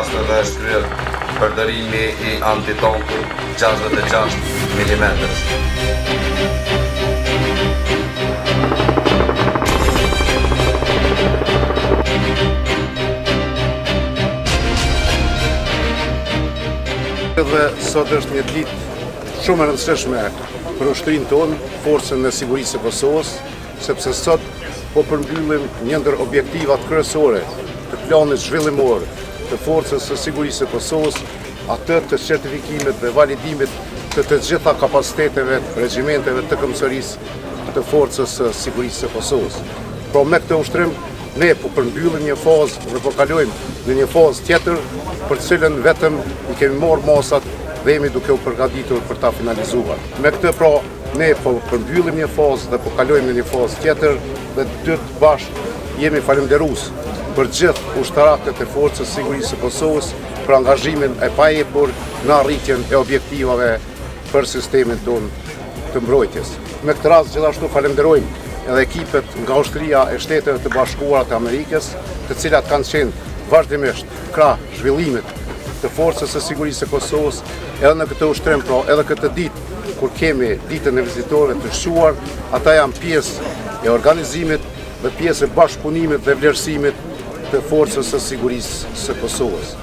Rastë dhe shkryer përdërimi I antitankut 66 mm. Dhe sot është një ditë shumë e rëndësishme për ushtrinë tonë, Forcën e Sigurisë së Kosovës, sepse sot po përmbyllim një ndër objektivat kryesore të planit zhvillimor të Forcës së Sigurisë së Kosovës, atë të certifikimit dhe validimit të gjitha kapaciteteve, regjimenteve të këmbësërisë të Forcës së Sigurisë së Kosovës. Pra me këtë ushtrim, ne po përmbyllim një fazë dhe po kalojmë në një fazë tjetër, për cilën vetëm I kemi marrë masat dhe jemi duke u përgatitur për ta finalizuar. Me këtë pra, ne po përmbyllim një fazë dhe po kalojmë në një fazë tjetër dhe dy të bashkë jemi falënderues për gjithë ushtarakët e Forcës Sigurisë së Kosovës për angazhimin e pajepur në arritjen e objektivave për sistemin tonë të mbrojtjes. Me këtë rast gjithashtu falenderojmë edhe ekipet nga ushtria e Shteteve të Bashkuara të Amerikës, të cilat kanë qenë vazhdimisht krah zhvillimit të Forcës së Sigurisë së Kosovës, edhe në këtë ushtrim, pra edhe këtë ditë kur kemi ditën e vizitorëve të shquar, ata janë pjesë e organizimit dhe pjesë e bashkëpunimit dhe vlerësimit të Forcës së Sigurisë së Kosovës.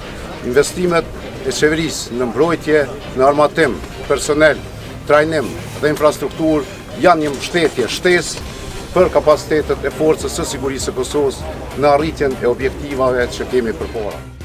Investimet e qeverisë në mbrojtje, në armatim, personel, trajnim dhe infrastrukturë janë një mbështetje shtesë për kapacitetet e Forcës së Sigurisë së Kosovës në arritjen e objektivave që kemi përpara.